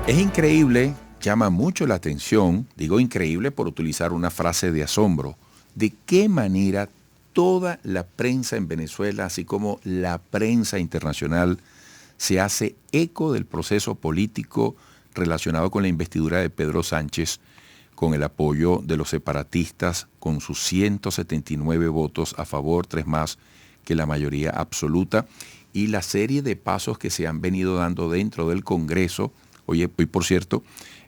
Es increíble, llama mucho la atención, digo increíble por utilizar una frase de asombro, de qué manera toda la prensa en Venezuela, así como la prensa internacional, se hace eco del proceso político relacionado con la investidura de Pedro Sánchez, con el apoyo de los separatistas, con sus 179 votos a favor, 3 más que la mayoría absoluta, y la serie de pasos que se han venido dando dentro del Congreso. Hoy, por cierto,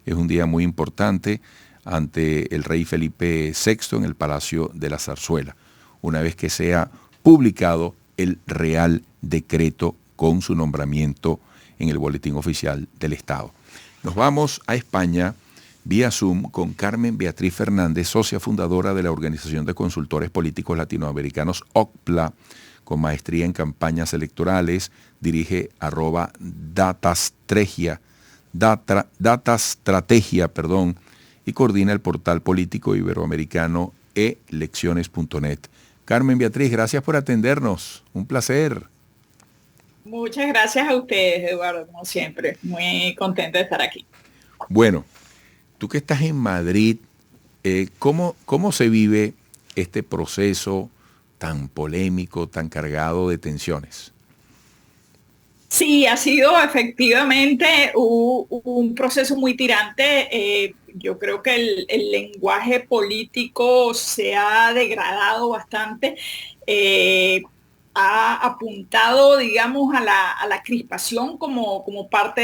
es un día muy importante ante el rey Felipe VI en el Palacio de la Zarzuela, una vez que sea publicado el Real Decreto con su nombramiento en el Boletín Oficial del Estado. Nos vamos a España vía Zoom con Carmen Beatriz Fernández, socia fundadora de la Organización de Consultores Políticos Latinoamericanos OCPLA, con maestría en campañas electorales, dirige @datastrategia, y coordina el portal político iberoamericano elecciones.net. Carmen Beatriz, gracias por atendernos. Un placer. Muchas gracias a ustedes, Eduardo, como siempre. Muy contenta de estar aquí. Bueno, tú que estás en Madrid, ¿cómo se vive este proceso tan polémico, tan cargado de tensiones? Sí, ha sido efectivamente un proceso muy tirante. Yo creo que el lenguaje político se ha degradado bastante. Ha apuntado, digamos, a la crispación como parte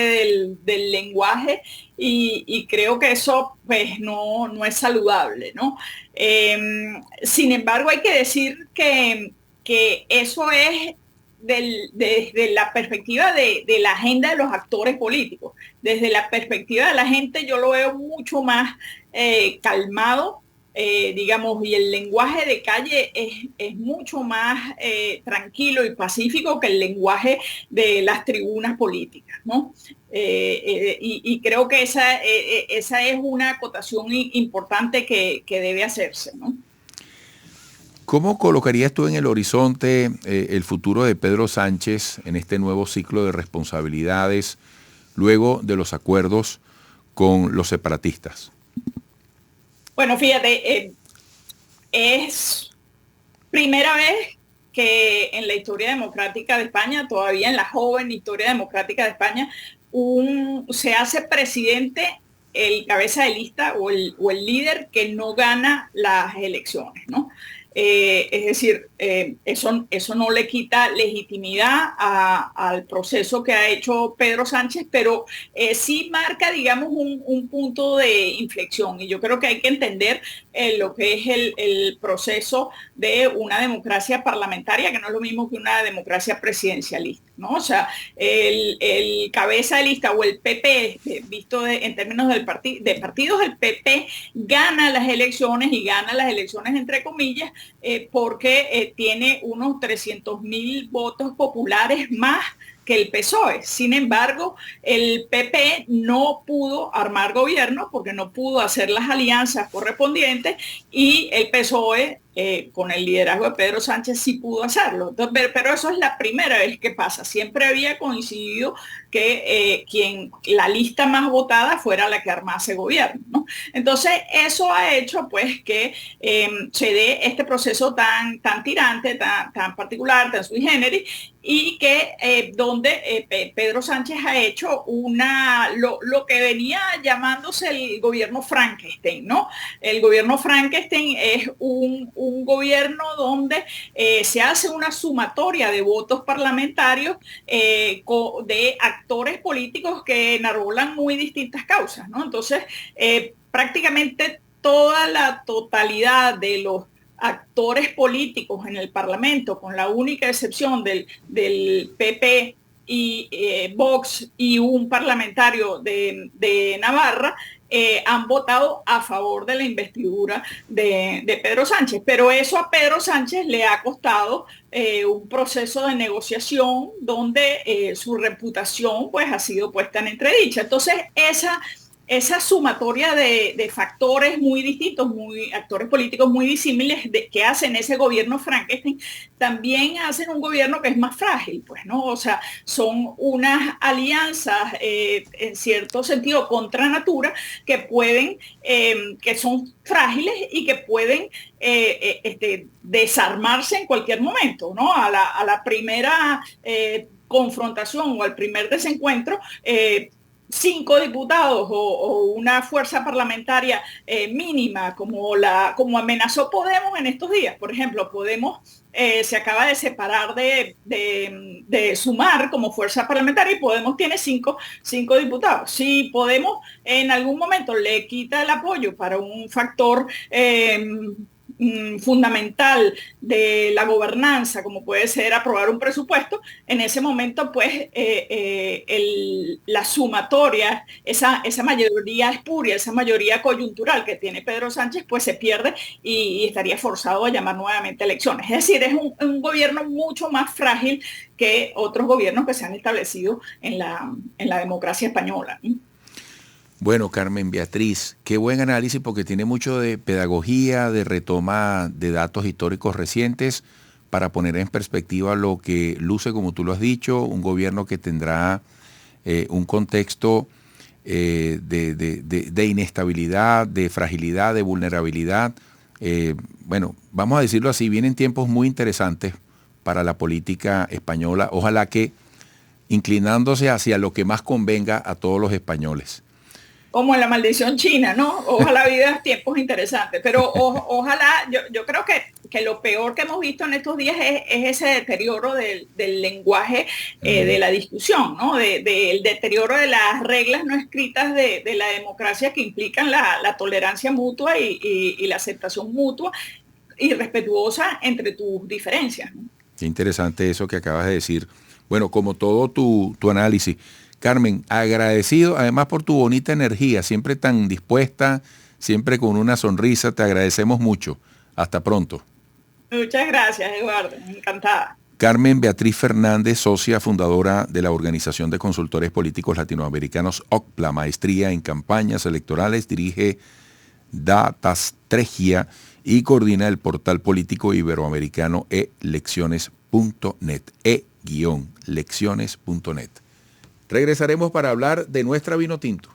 del lenguaje y creo que eso pues no es saludable, ¿no? Sin embargo, hay que decir que eso es desde la perspectiva de la agenda de los actores políticos. Desde la perspectiva de la gente yo lo veo mucho más calmado, digamos, y el lenguaje de calle es mucho más tranquilo y pacífico que el lenguaje de las tribunas políticas, ¿no? Y creo que esa es una acotación importante que debe hacerse, ¿no? ¿Cómo colocarías tú en el horizonte el futuro de Pedro Sánchez en este nuevo ciclo de responsabilidades luego de los acuerdos con los separatistas? Bueno, fíjate, es primera vez que en la historia democrática de España, todavía en la joven historia democrática de España, se hace presidente el cabeza de lista o el líder que no gana las elecciones, ¿no? Es decir, eso no le quita legitimidad al proceso que ha hecho Pedro Sánchez, pero sí marca, digamos, un punto de inflexión. Y yo creo que hay que entender lo que es el proceso de una democracia parlamentaria, que no es lo mismo que una democracia presidencialista, ¿no? O sea, el cabeza de lista o el PP, visto en términos de partidos, el PP gana las elecciones y gana las elecciones entre comillas, porque tiene unos 300.000 votos populares más que el PSOE. Sin embargo, el PP no pudo armar gobierno porque no pudo hacer las alianzas correspondientes y el PSOE, con el liderazgo de Pedro Sánchez, sí pudo hacerlo. Entonces, pero eso es la primera vez que pasa. Siempre había coincidido que la lista más votada fuera la que armase gobierno, ¿no? Entonces, eso ha hecho pues que se dé este proceso tan tirante, tan particular, tan sui generis, y que donde Pedro Sánchez ha hecho lo que venía llamándose el gobierno Frankenstein, ¿no? El gobierno Frankenstein es un gobierno donde se hace una sumatoria de votos parlamentarios de actores políticos que enarbolan muy distintas causas, ¿no? Entonces, prácticamente toda la totalidad de los actores políticos en el Parlamento, con la única excepción del PP y Vox y un parlamentario de Navarra, han votado a favor de la investidura de Pedro Sánchez. Pero eso a Pedro Sánchez le ha costado un proceso de negociación donde su reputación pues ha sido puesta en entredicha. Entonces esa sumatoria de factores muy distintos, actores políticos muy disímiles que hacen ese gobierno Frankenstein, también hacen un gobierno que es más frágil, pues, ¿no? O sea, son unas alianzas en cierto sentido contra natura que pueden, que son frágiles y que pueden desarmarse en cualquier momento, ¿no? A la primera confrontación o al primer desencuentro, 5 diputados o una fuerza parlamentaria mínima como amenazó Podemos en estos días. Por ejemplo, Podemos se acaba de separar de Sumar como fuerza parlamentaria y Podemos tiene 5 diputados. Si Podemos en algún momento le quita el apoyo para un factor fundamental de la gobernanza, como puede ser aprobar un presupuesto, en ese momento pues la sumatoria, esa mayoría espuria, esa mayoría coyuntural que tiene Pedro Sánchez, pues se pierde y estaría forzado a llamar nuevamente elecciones. Es decir, es un gobierno mucho más frágil que otros gobiernos que se han establecido en la democracia española. Bueno, Carmen Beatriz, qué buen análisis porque tiene mucho de pedagogía, de retoma de datos históricos recientes para poner en perspectiva lo que luce, como tú lo has dicho, un gobierno que tendrá un contexto de inestabilidad, de fragilidad, de vulnerabilidad. Bueno, vamos a decirlo así, vienen tiempos muy interesantes para la política española, ojalá que inclinándose hacia lo que más convenga a todos los españoles. Como en la maldición china, ¿no? Ojalá vidas tiempos interesantes, pero ojalá, yo creo que lo peor que hemos visto en estos días es ese deterioro del lenguaje de la discusión, ¿no? Del deterioro de las reglas no escritas de la democracia que implican la tolerancia mutua y la aceptación mutua y respetuosa entre tus diferencias, ¿no? Qué interesante eso que acabas de decir. Bueno, como todo tu análisis, Carmen, agradecido además por tu bonita energía, siempre tan dispuesta, siempre con una sonrisa, te agradecemos mucho. Hasta pronto. Muchas gracias, Eduardo, encantada. Carmen Beatriz Fernández, socia fundadora de la Organización de Consultores Políticos Latinoamericanos OCPLA, maestría en campañas electorales, dirige Datastrategia y coordina el portal político iberoamericano elecciones.net, e-lecciones.net. Regresaremos para hablar de nuestra vino tinto.